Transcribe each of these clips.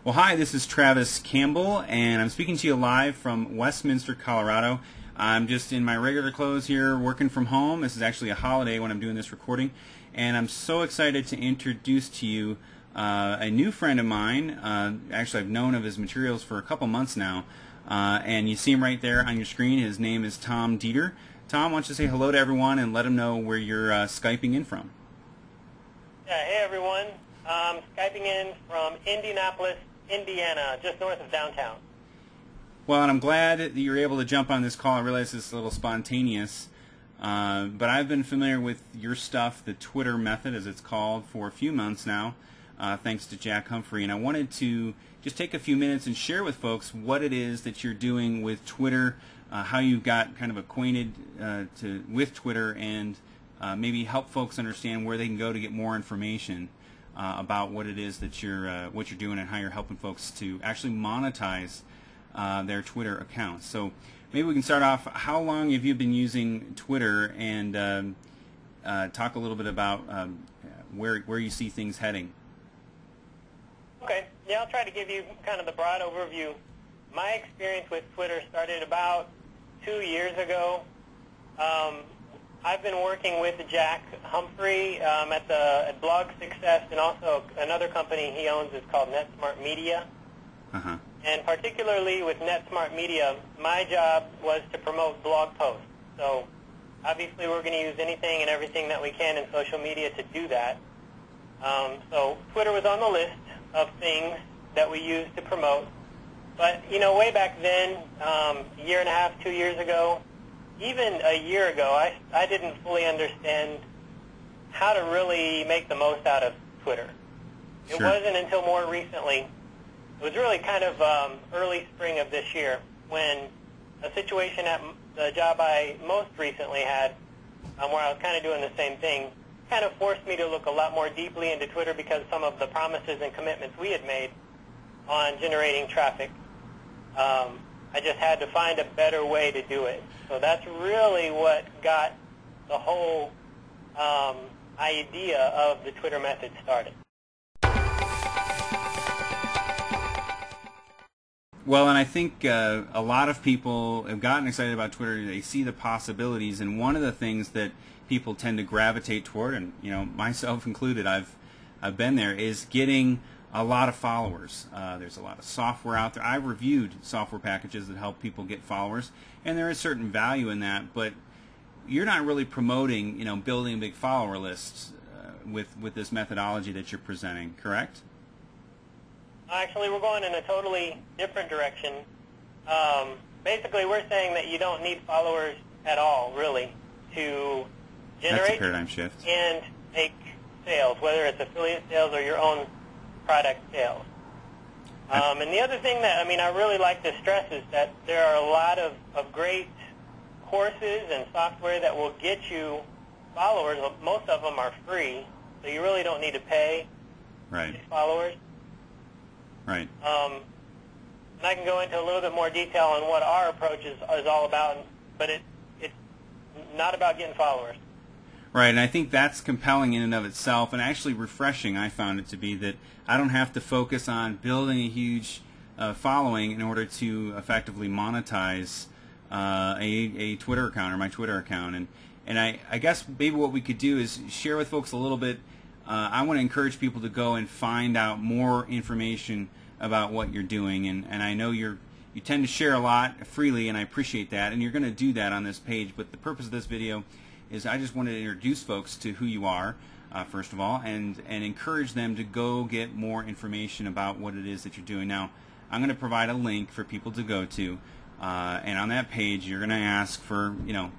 Well, hi, this is Travis Campbell, and I'm speaking to you live from Westminster, Colorado. I'm just in my regular clothes here working from home. This is actually a holiday when I'm doing this recording, and I'm so excited to introduce to you a new friend of mine. Actually, I've known of his materials for a couple months now, and you see him right there on your screen. His name is Tom Deeter. Tom, why don't you say hello to everyone and let them know where you're Skyping in from? Yeah, hey everyone. I'm Skyping in from Indianapolis, Indiana, just north of downtown. Well, and I'm glad that you're able to jump on this call. I realize it's a little spontaneous, but I've been familiar with your stuff, the Twitter method as it's called, for a few months now, thanks to Jack Humphrey. And I wanted to just take a few minutes and share with folks what it is that you're doing with Twitter, how you got kind of acquainted with Twitter, and maybe help folks understand where they can go to get more information about what it is that you're doing and how you're helping folks to actually monetize their Twitter accounts. So maybe we can start off. How long have you been using Twitter, and talk a little bit about where you see things heading? Okay, yeah, I'll try to give you kind of the broad overview. My experience with Twitter started about 2 years ago. I've been working with Jack Humphrey at Blog Success, and also another company he owns is called NetSmart Media. Uh-huh. And particularly with NetSmart Media, my job was to promote blog posts. So obviously we're going to use anything and everything that we can in social media to do that. So Twitter was on the list of things that we used to promote. But, you know, way back then, a year and a half, 2 years ago, even a year ago, I didn't fully understand how to really make the most out of Twitter. It Sure. wasn't until more recently, it was really kind of early spring of this year, when a situation at the job I most recently had, where I was kind of doing the same thing, kind of forced me to look a lot more deeply into Twitter because some of the promises and commitments we had made on generating traffic, I just had to find a better way to do it. So that's really what got the whole idea of the Twitter method started. Well, and I think a lot of people have gotten excited about Twitter. They see the possibilities, and one of the things that people tend to gravitate toward, and you know, myself included, I've been there, is getting a lot of followers. There's a lot of software out there. I've reviewed software packages that help people get followers, and there is certain value in that. But you're not really promoting, you know, building big follower lists with this methodology that you're presenting, correct? Actually, we're going in a totally different direction. Basically, we're saying that you don't need followers at all, really, to generate That's a paradigm shift. And make sales, whether it's affiliate sales or your own product sales. And the other thing that I really like to stress is that there are a lot of great courses and software that will get you followers. Most of them are free, so you really don't need to pay Right. followers. Right. And I can go into a little bit more detail on what our approach is all about, but it's not about getting followers. Right, and I think that's compelling in and of itself, and actually refreshing. I found it to be that I don't have to focus on building a huge following in order to effectively monetize a Twitter account or my Twitter account. And I guess maybe what we could do is share with folks a little bit. I want to encourage people to go and find out more information about what you're doing, and I know you tend to share a lot freely, and I appreciate that, and you're going to do that on this page. But the purpose of this video is I just wanted to introduce folks to who you are, first of all, and encourage them to go get more information about what it is that you're doing. Now, I'm going to provide a link for people to go to, and on that page you're going to ask for, you know,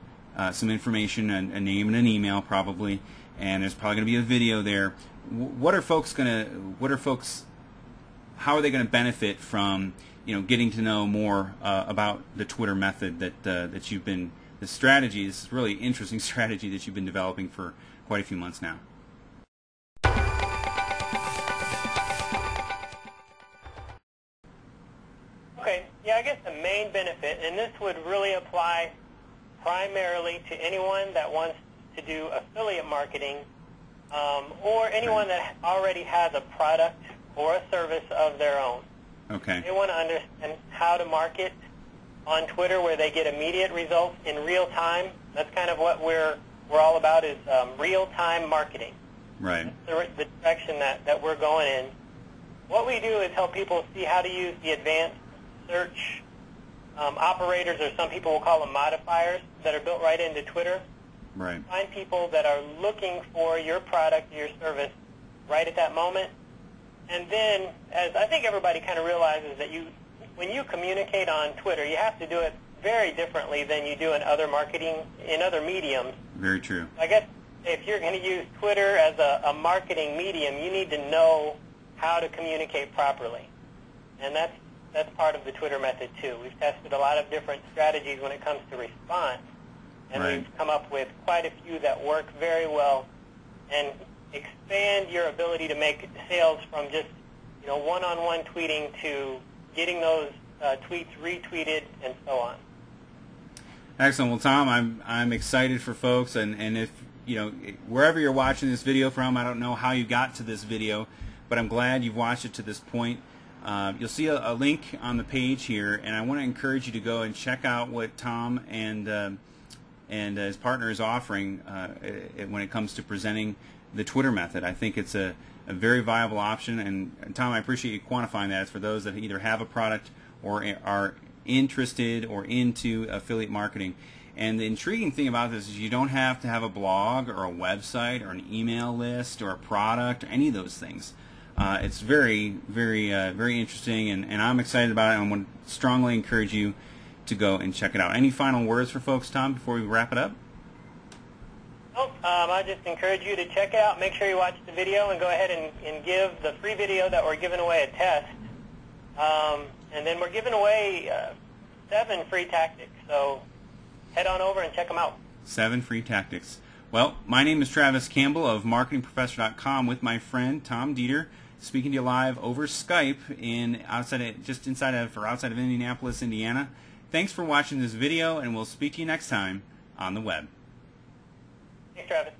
some information, a name and an email probably, and there's probably going to be a video there. How are they going to benefit from, you know, getting to know more about the Twitter method that you've been, the strategy, this really interesting strategy that you've been developing for quite a few months now? Okay, yeah, I guess the main benefit, and this would really apply primarily to anyone that wants to do affiliate marketing, or anyone that already has a product or a service of their own. Okay. They want to understand how to market on Twitter where they get immediate results in real time. That's kind of what we're all about, is real-time marketing. Right. That's the direction that we're going in. What we do is help people see how to use the advanced search operators, or some people will call them modifiers, that are built right into Twitter. Right. Find people that are looking for your product, your service, right at that moment. And then, as I think everybody kind of realizes, that when you communicate on Twitter, you have to do it very differently than you do in other marketing, in other mediums. Very true. I guess if you're going to use Twitter as a marketing medium, you need to know how to communicate properly. And that's part of the Twitter method, too. We've tested a lot of different strategies when it comes to response, and Right. we've come up with quite a few that work very well and expand your ability to make sales from just one-on-one tweeting to getting those tweets retweeted and so on. Excellent. Well, Tom, I'm excited for folks, and if wherever you're watching this video from, I don't know how you got to this video, but I'm glad you've watched it to this point. You'll see a link on the page here, and I want to encourage you to go and check out what Tom and his partner is offering when it comes to presenting the Twitter method. I think it's a very viable option, and Tom, I appreciate you quantifying that. It's for those that either have a product or are interested or into affiliate marketing. And the intriguing thing about this is you don't have to have a blog or a website or an email list or a product or any of those things. It's very, very, very interesting, and I'm excited about it, and I want to strongly encourage you to go and check it out. Any final words for folks, Tom, before we wrap it up? I just encourage you to check it out. Make sure you watch the video and go ahead and give the free video that we're giving away a test. And then we're giving away 7 free tactics. So head on over and check them out. 7 free tactics. Well, my name is Travis Campbell of MarketingProfessor.com with my friend Tom Deeter, speaking to you live over Skype outside of Indianapolis, Indiana. Thanks for watching this video, and we'll speak to you next time on the web. Thanks, Travis.